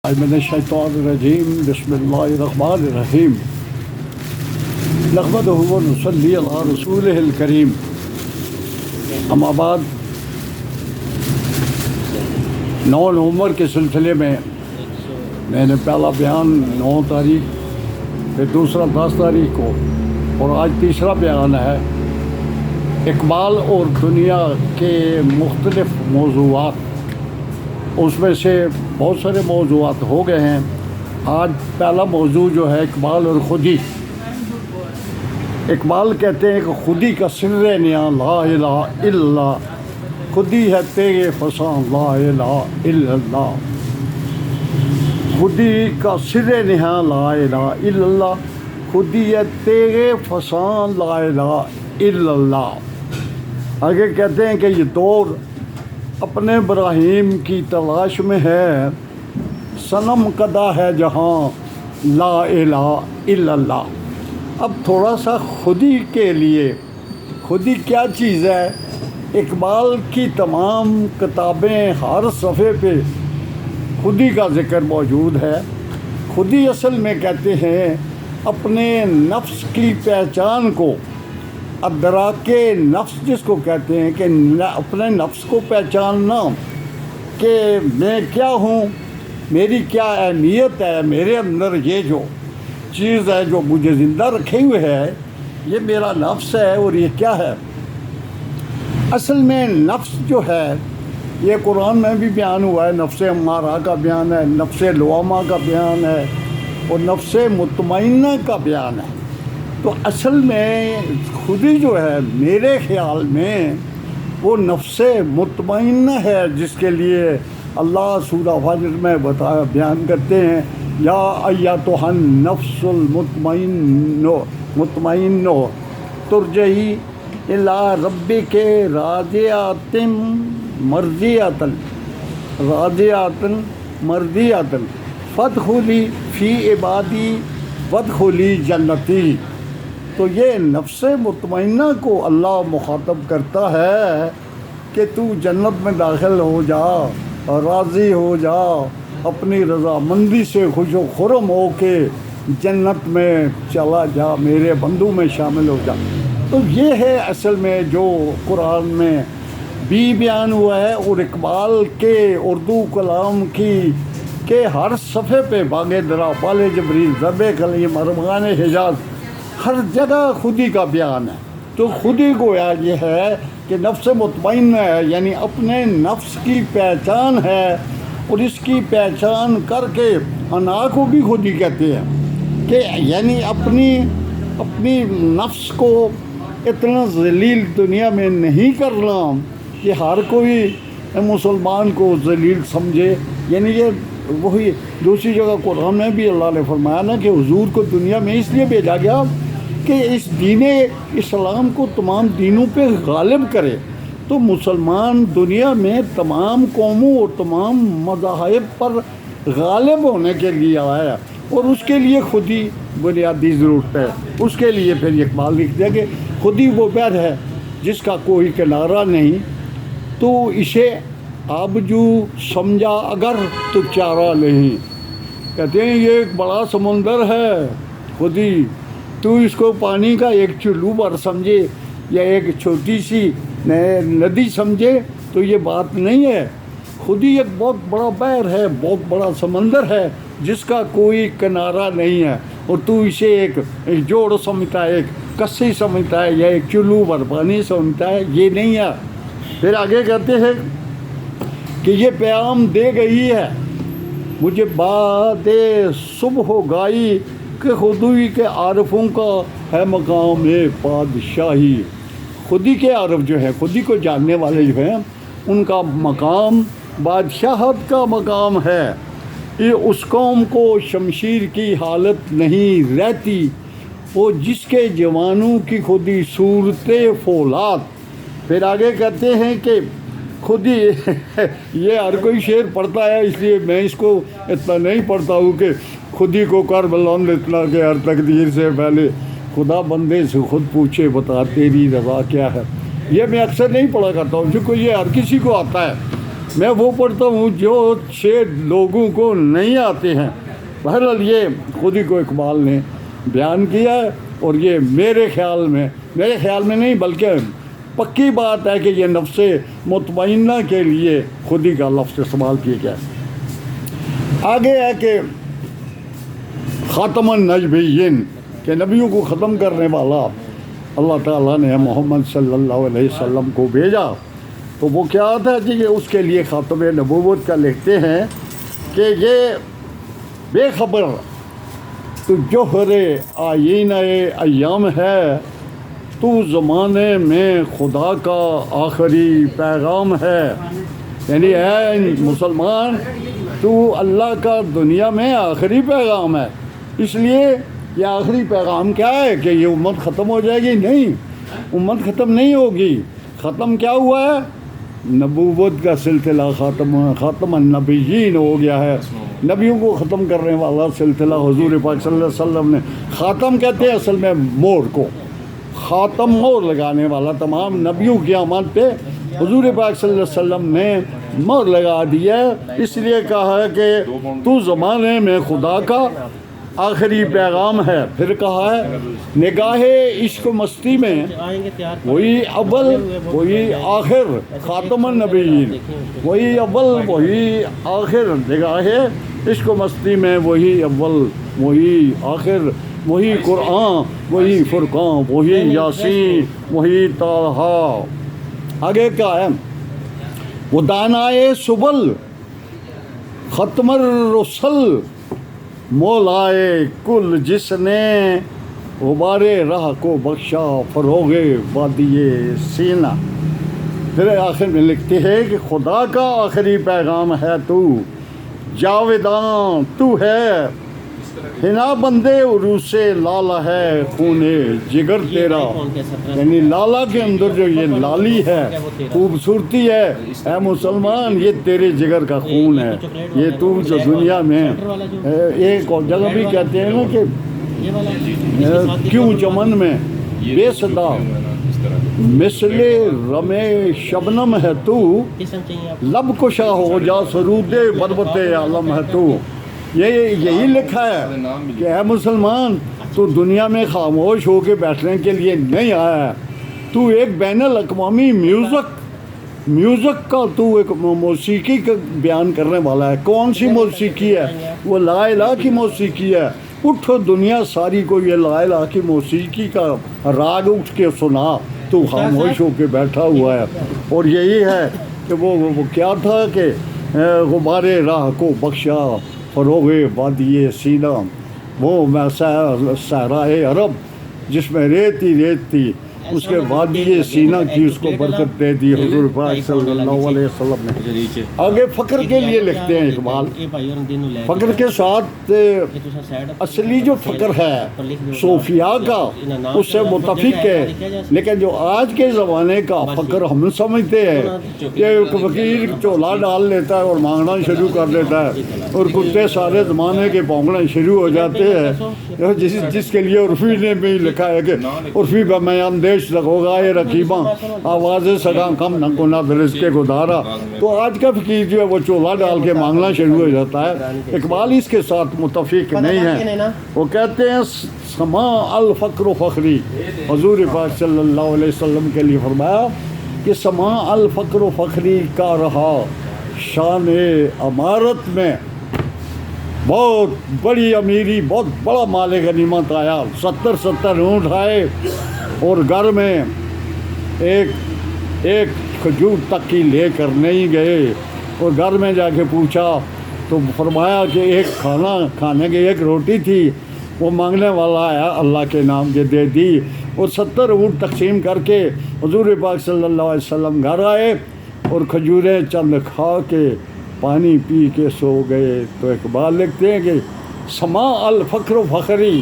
من الشیطان الرجیم بسم اللہ الرحمن الرحیم نحمدہ و نصلی علی رسولہ الکریم اما بعد 9 نومبر کے سلسلے میں نے پہلا بیان 9 تاریخ پھر دوسرا 10 تاریخ کو اور آج تیسرا بیان ہے اقبال اور دنیا کے مختلف موضوعات۔ اس میں سے بہت سارے موضوعات ہو گئے ہیں۔ آج پہلا موضوع جو ہے اقبال اور خودی۔ اقبال کہتے ہیں کہ خودی کا سر نیاں لا الہ الا اللہ، خودی ہے تیرے فساں لا الہ الا اللہ، خودی کا سر نیاں لا الہ الا اللہ، خودی ہے تیرے فساں لا الہ الا اللہ۔ آگے کہتے ہیں کہ یہ دور اپنے ابراہیم کی تلاش میں ہے، صنم کدہ ہے جہاں لا الہ الا اللہ۔ اب تھوڑا سا خودی کے لیے، خودی کیا چیز ہے؟ اقبال کی تمام کتابیں ہر صفحے پہ خودی کا ذکر موجود ہے۔ خودی اصل میں کہتے ہیں اپنے نفس کی پہچان کو، ادراک نفس جس کو کہتے ہیں کہ اپنے نفس کو پہچاننا کہ میں کیا ہوں، میری کیا اہمیت ہے، میرے اندر یہ جو چیز ہے جو مجھے زندہ رکھے ہوئے ہے، یہ میرا نفس ہے اور یہ کیا ہے۔ اصل میں نفس جو ہے یہ قرآن میں بھی بیان ہوا ہے، نفس امارہ کا بیان ہے، نفس لوامہ کا بیان ہے اور نفس مطمئنہ کا بیان ہے۔ تو اصل میں خودی جو ہے میرے خیال میں وہ نفس مطمئنہ ہے، جس کے لیے اللہ سورہ فجر میں بیان کرتے ہیں یا ایتھا النفس المطمئن ترجعی الی ربک راضیۃ مرضیۃ فادخلی فی عبادی وادخلی جنتی۔ تو یہ نفس مطمئنہ کو اللہ مخاطب کرتا ہے کہ تو جنت میں داخل ہو جا، راضی ہو جا، اپنی رضامندی سے خوش و خرم ہو کے جنت میں چلا جا، میرے بندوں میں شامل ہو جا۔ تو یہ ہے اصل میں جو قرآن میں بھی بیان ہوا ہے، اور اقبال کے اردو کلام کی کہ ہر صفحے پہ باغ درا، بال جبریل، ضرب کلیم، ارمغان حجاز، ہر جگہ خودی کا بیان ہے۔ تو خودی گویا یہ ہے کہ نفس مطمئن ہے، یعنی اپنے نفس کی پہچان ہے، اور اس کی پہچان کر کے انا کو بھی خودی کہتے ہیں کہ یعنی اپنی نفس کو اتنا ذلیل دنیا میں نہیں کرنا کہ ہر کوئی مسلمان کو ذلیل سمجھے۔ یعنی یہ وہی دوسری جگہ قرآن میں بھی اللہ نے فرمایا نا کہ حضور کو دنیا میں اس لیے بھیجا گیا کہ اس دین اسلام کو تمام دینوں پہ غالب کرے۔ تو مسلمان دنیا میں تمام قوموں اور تمام مذاہب پر غالب ہونے کے لیے آیا ہے، اور اس کے لیے خودی بنیادی ضرورت ہے۔ اس کے لیے پھر اقبال لکھ دیا کہ خودی وہ بحر ہے جس کا کوئی کنارہ نہیں، تو اسے آبجو سمجھا اگر تو چارہ نہیں۔ کہتے ہیں یہ ایک بڑا سمندر ہے خودی، تو اس کو پانی کا ایک چلو بھر سمجھے یا ایک چھوٹی سی ندی سمجھے تو یہ بات نہیں ہے۔ خودی ایک بہت بڑا بحر ہے، بہت بڑا سمندر ہے جس کا کوئی کنارہ نہیں ہے، اور تو اسے ایک جوڑ سمجھتا ہے، ایک کسی سمجھتا ہے یا ایک چلو بھر پانی سمجھتا ہے، یہ نہیں ہے۔ پھر آگے کہتے ہیں کہ یہ پیام دے گئی ہے مجھے باد صبح گائی کہ خودی کے عارفوں کا ہے مقام پادشاہی۔ خودی کے عارف جو ہے، خودی کو جاننے والے جو ہیں، ان کا مقام بادشاہت کا مقام ہے۔ یہ اس قوم کو شمشیر کی حالت نہیں رہتی، وہ جس کے جوانوں کی خودی صورت فولاد۔ پھر آگے کہتے ہیں کہ خودی یہ ہر کوئی شعر پڑھتا ہے، اس لیے میں اس کو اتنا نہیں پڑھتا ہوں کہ خودی کو کر بلند اتنا کہ ہر تقدیر سے پہلے خدا بندے سے خود پوچھے بتا تیری رضا کیا ہے۔ یہ میں اکثر نہیں پڑھا کرتا ہوں کیونکہ یہ ہر کسی کو آتا ہے، میں وہ پڑھتا ہوں جو 6 لوگوں کو نہیں آتے ہیں۔ بہرحال یہ خود ہی کو اقبال نے بیان کیا ہے، اور یہ میرے خیال میں نہیں بلکہ پکی بات ہے کہ یہ نفس مطمئنہ کے لیے خود ہی کا لفظ استعمال کیا گیا ہے۔ آگے ہے کہ خاتم النبیین، کہ نبیوں کو ختم کرنے والا اللہ تعالیٰ نے محمد صلی اللہ علیہ وسلم کو بھیجا۔ تو وہ کیا تھا کہ اس کے لیے خاتم نبوت کا لکھتے ہیں کہ یہ بے خبر تو جوہر آئینہ ایام ہے، تو زمانے میں خدا کا آخری پیغام ہے۔ یعنی اے مسلمان، تو اللہ کا دنیا میں آخری پیغام ہے۔ اس لیے یہ آخری پیغام کیا ہے کہ یہ امت ختم ہو جائے گی؟ نہیں، امت ختم نہیں ہوگی۔ ختم کیا ہوا ہے؟ نبوت کا سلسلہ خاتم النبیین ہو گیا ہے۔ نبیوں کو ختم کرنے والا سلسلہ حضور پاک صلی اللہ علیہ وسلم نے، خاتم کہتے ہیں اصل میں مور کو، خاتم مور لگانے والا، تمام نبیوں کی آمد پہ حضور پاک صلی اللہ علیہ وسلم نے مور لگا دیا ہے۔ اس لیے کہا ہے کہ تو زمانے میں خدا کا آخری پیغام ہے۔ پھر کہا ہے نگاہ عشق و مستی میں وہی اول وہی آخر، خاتم النبیین، وہی اول وہی آخر، نگاہ عشق و مستی میں وہی اول وہی آخر، وہی قرآن وہی فرقان، وہی یاسین وہی طٰہٰ۔ آگے کیا ہے؟ وہ دانائے سبل ختم الرسل، مولائے کل جس نے غبار راہ کو بخشا فروغ وادی سینہ۔ پھر آخر میں لکھتے ہیں کہ خدا کا آخری پیغام ہے تو، جاویداں تو ہے، ہنا بندے عروس لالا ہے خون جگر تیرا۔ یعنی لالا کے اندر جو یہ لالی ہے، خوبصورتی ہے، اے مسلمان یہ تیرے جگر کا خون ہے۔ یہ تو جو دنیا میں ایک اور جگہ بھی کہتے ہیں نا کہ کیوں چمن میں بے صدا مثل رمے شبنم ہے تو، لب کشا ہو جا سرود بربت عالم ہے تو۔ یہی لکھا ہے کہ اے مسلمان، تو دنیا میں خاموش ہو کے بیٹھنے کے لیے نہیں آیا ہے، تو ایک بین الاقوامی میوزک کا تو ایک موسیقی کا بیان کرنے والا ہے۔ کون سی موسیقی ہے؟ وہ لا الہ کی موسیقی ہے۔ اٹھو دنیا ساری کو یہ لا الہ کی موسیقی کا راگ اٹھ کے سنا، تو خاموش ہو کے بیٹھا ہوا ہے۔ اور یہی ہے کہ وہ کیا تھا کہ غبار راہ کو بخشا فروغ وادی سینہ، وہ صحرائے عرب جس میں ریت ہی ریت تھی، اس کے وادی سینہ کی اس کو برکت دے دی حضور پاک صلی اللہ علیہ وسلم نے۔ آگے فقر کے لیے لکھتے ہیں اقبال، فقر کے ساتھ اصلی جو فقر ہے صوفیاء کا اس سے متفق ہے، لیکن جو آج کے زمانے کا فقر ہم سمجھتے ہیں کہ فقیر چولا ڈال لیتا ہے اور مانگنا شروع کر دیتا ہے، اور کتے سارے زمانے کے بھونکنا شروع ہو جاتے ہیں، جس کے لیے عرفی نے بھی لکھا ہے کہ عرفی بمیان دیش ہوگا یہ رقیباں آواز سگاں کم نہ کو نہ رزق کو دارا۔ تو آج کا فقیر جو ہے وہ چولا ڈال کے مانگنا شروع ہو جاتا ہے۔ اقبال اس کے ساتھ متفق نہیں ہے، وہ کہتے ہیں سما الفقر فخری، حضور پاک صلی اللہ علیہ وسلم کے لیے فرمایا کہ سما الفقر فخری کا رہا شان امارت میں، بہت بڑی امیری، بہت بڑا مال غنیمت آیا، 70 اونٹ آئے، اور گھر میں ایک کھجور تک کی لے کر نہیں گئے، اور گھر میں جا کے پوچھا تو فرمایا کہ ایک کھانے کی ایک روٹی تھی، وہ مانگنے والا آیا اللہ کے نام کے دے دی، اور 70 اونٹ تقسیم کر کے حضور پاک صلی اللہ علیہ وسلم گھر آئے اور کھجوریں چند کھا کے پانی پی کے سو گئے۔ تو اقبال لکھتے ہیں کہ سما الفقر فخری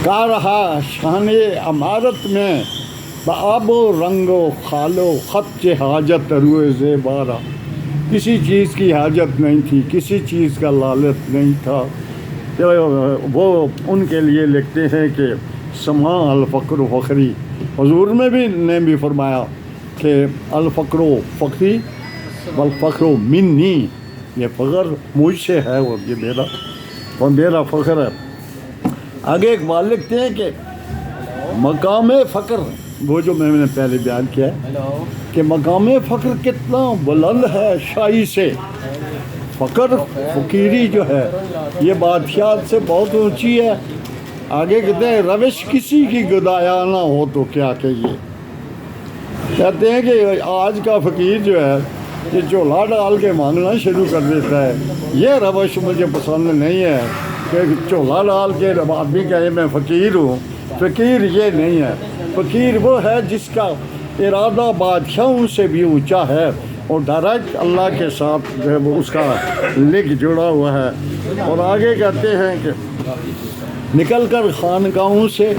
کا رہا شان امارت میں، بآب و رنگ و خال و خط حاجت روئے زیبارہ۔ کسی چیز کی حاجت نہیں تھی، کسی چیز کا لالچ نہیں تھا۔ وہ ان کے لیے لکھتے ہیں کہ سما الفقر فخری، حضور میں بھی نے بھی فرمایا کہ الفقر و فقری والفقر منی، یہ فخر مجھ سے ہے اور یہ میرا فخر ہے۔ آگے اقبال لکھتے ہیں کہ مقام فقر، وہ جو میں نے پہلے بیان کیا ہے کہ مقام فقر کتنا بلند ہے شاہی سے، فقر فقیری جو ہے یہ بادشاہت سے بہت اونچی ہے۔ آگے کہتے ہیں روش کسی کی گدایا نہ ہو تو کیا کہیے، کہتے ہیں کہ آج کا فقیر جو ہے یہ چولہا ڈال کے مانگنا شروع کر دیتا ہے، یہ روش مجھے پسند نہیں ہے کہ چولہا ڈال کے آدمی کہے میں فقیر ہوں۔ فقیر یہ نہیں ہے، فقیر وہ ہے جس کا ارادہ بادشاہوں سے بھی اونچا ہے اور ڈائریکٹ اللہ کے ساتھ جو ہے وہ اس کا لنک جڑا ہوا ہے۔ اور آگے کہتے ہیں کہ نکل کر خانقاہوں سے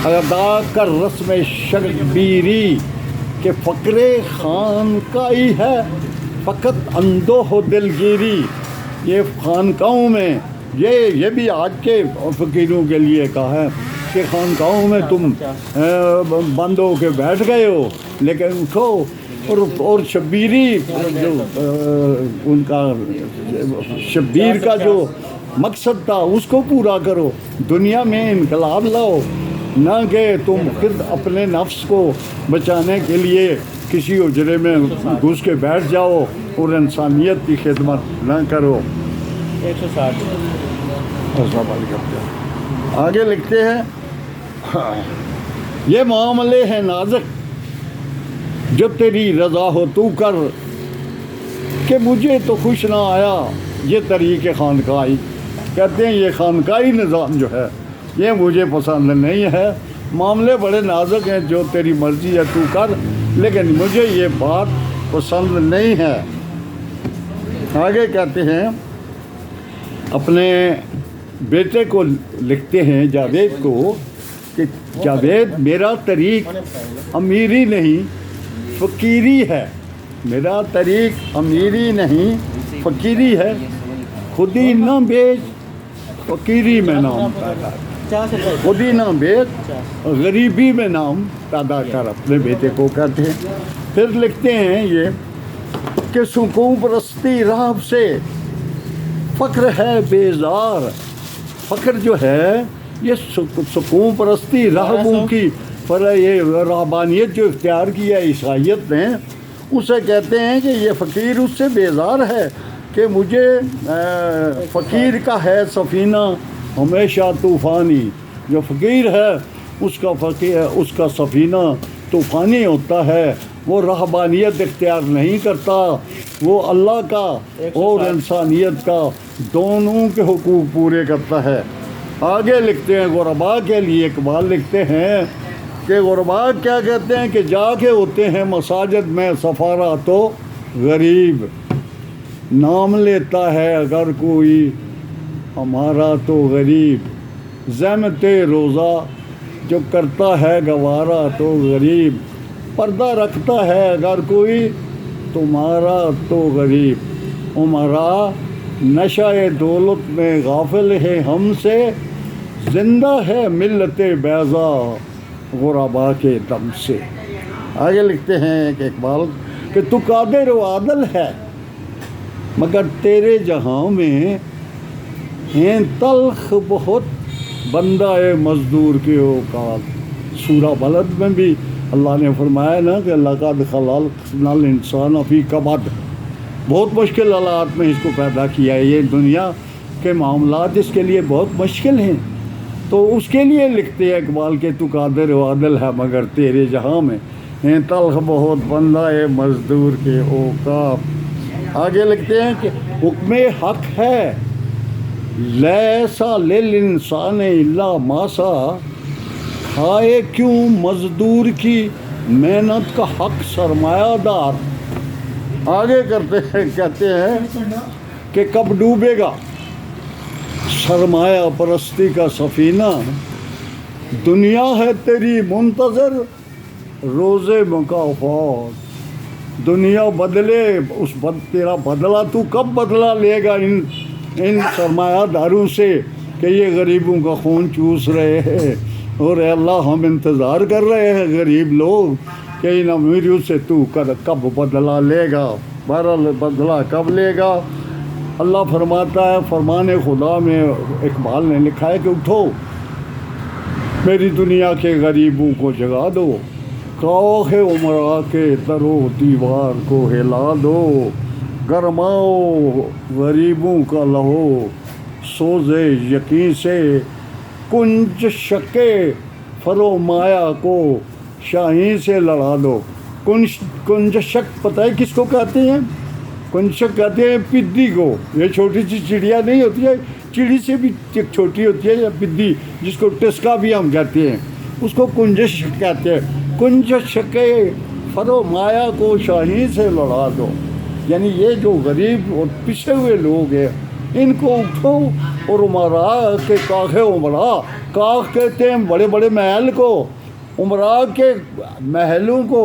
ادا کر رسم شبیری، کہ فقر خانقاہی ہے فقط اندوہ و دلگیری۔ یہ خانقاہوں میں یہ بھی آج کے فقیروں کے لیے کہا ہے کہ خانقاہوں میں تم بند ہو کے بیٹھ گئے ہو، لیکن اٹھو اور شبیری جو ان کا شبیر کا جو مقصد تھا اس کو پورا کرو، دنیا میں انقلاب لاؤ، نہ کہ تم خود اپنے نفس کو بچانے کے لیے کسی اجرے میں گھس کے بیٹھ جاؤ اور انسانیت کی خدمت نہ کرو۔ 160 آگے لکھتے ہیں یہ معاملے ہیں نازک جو تیری رضا ہو تو کر، کہ مجھے تو خوش نہ آیا یہ طریق خانقاہی، کہتے ہیں یہ خانقاہی نظام جو ہے یہ مجھے پسند نہیں ہے، معاملے بڑے نازک ہیں، جو تیری مرضی ہے تو کر، لیکن مجھے یہ بات پسند نہیں ہے۔ آگے کہتے ہیں اپنے بیٹے کو لکھتے ہیں جاوید کو کہ جاوید میرا طریق امیری نہیں فقیری ہے، میرا طریق امیری نہیں فقیری ہے، خودی نہ بیچ فقیری میں نام پیدا، خودی نہ بیچ غریبی میں نام پیدا کر، اپنے بیٹے کو کہتے ہیں۔ پھر لکھتے ہیں یہ کہ سکون پرستی راہ سے فقر ہے بیزار، فقر جو ہے یہ سکون پرستی راہبوں کی یہ رہبانیت جو اختیار کی ہے عیسائیت نے، اسے کہتے ہیں کہ یہ فقیر اس سے بیزار ہے کہ مجھے فقیر کا ہے سفینہ ہمیشہ طوفانی، جو فقیر ہے اس کا سفینہ طوفانی ہوتا ہے، وہ رہبانیت اختیار نہیں کرتا، وہ اللہ کا اور انسانیت کا دونوں کے حقوق پورے کرتا ہے۔ آگے لکھتے ہیں غرباء کے لیے اقبال لکھتے ہیں کہ غرباء کیا کہتے ہیں کہ جا کے ہوتے ہیں مساجد میں سفارہ تو غریب، نام لیتا ہے اگر کوئی ہمارا تو غریب، زحمت روزہ جو کرتا ہے گوارا تو غریب، پردہ رکھتا ہے اگر کوئی تمہارا تو غریب، عمرا نشہ دولت میں غافل ہے ہم سے، زندہ ہے ملت بیضا غرباء کے دم سے۔ آگے لکھتے ہیں کہ اقبال کہ تو قادر و عادل ہے مگر تیرے جہاں میں ہیں تلخ بہت بندہ مزدور کے اوقات۔ سورہ بلد میں بھی اللہ نے فرمایا نا کہ لقد خلقنا الانسان فی کبد، بہت مشکل حالات میں اس کو پیدا کیا ہے، یہ دنیا کے معاملات اس کے لیے بہت مشکل ہیں، تو اس کے لیے لکھتے ہیں اقبال کہ تو قادر و عادل ہے مگر تیرے جہاں میں ہیں تلخ بہت بندہ مزدور کے اوقات۔ آگے لکھتے ہیں کہ حکم حق ہے لیسا للانسان الا ما سعی، کھائے کیوں مزدور کی محنت کا حق سرمایہ دار۔ آگے کہتے ہیں کہ کب ڈوبے گا سرمایہ پرستی کا سفینہ، دنیا ہے تیری منتظر روز مکافات، دنیا بدلے تیرا بدلہ تو کب بدلہ لے گا ان سرمایہ داروں سے کہ یہ غریبوں کا خون چوس رہے ہیں، اور اے اللہ ہم انتظار کر رہے ہیں غریب لوگ کہ ان امیریوں سے تو کب بدلہ لے گا، بہرحال بدلہ کب لے گا؟ اللہ فرماتا ہے، فرمان خدا میں اقبال نے لکھا ہے کہ اٹھو میری دنیا کے غریبوں کو جگا دو، کاخ عمرا کے در و دیوار کو ہلا دو، گرماؤ غریبوں کا لہو سوزے یقین سے، کنج شک فرومایا کو شاہین سے لڑا دو۔ کنج شک پتہ ہے کس کو کہتے ہیں؟ کنج شک کہتے ہیں پدی کو۔ یہ چھوٹی سی چڑیا نہیں ہوتی ہے، چڑی سے بھی ایک چھوٹی ہوتی ہے یا پدی، جس کو ٹسکا بھی ہم کہتے ہیں، اس کو کنج شک کہتے ہیں۔ کنج شک فرومایا کو شاہین سے لڑا دو، یعنی یہ جو غریب اور پسے ہوئے لوگ ہیں ان کو اٹھو اور عمرا کے کاخ عمرا، کاخ کہتے ہیں بڑے بڑے محل کو، عمرا کے محلوں کو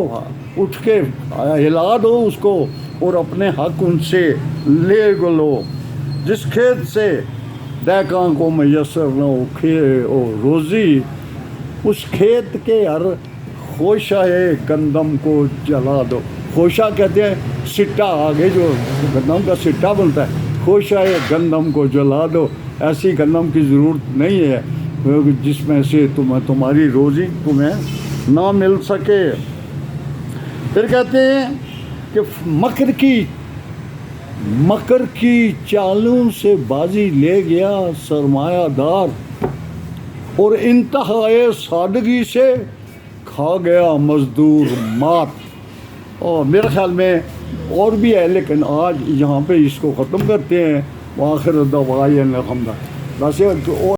اٹھ کے ہلا دو اس کو، اور اپنے حق ان سے لے لو۔ جس کھیت سے دیکاں کو میسر نہ ہو روزی، اس کھیت کے ہر خوشہ گندم کو جلا دو۔ خوشہ کہتے ہیں سٹا، آگے جو گندم کا سٹا بنتا ہے، خوشہ گندم کو جلا دو۔ ایسی گندم کی ضرورت نہیں ہے جس میں سے تمہاری روزی تمہیں نہ مل سکے۔ پھر کہتے ہیں کہ مکر کی چالوں سے بازی لے گیا سرمایہ دار، اور انتہائے سادگی سے کھا گیا مزدور مات۔ اور میرے خیال میں اور بھی ہے، لیکن آج یہاں پہ اس کو ختم کرتے ہیں۔ وآخر دعوانا الحمد للہ۔ ویسے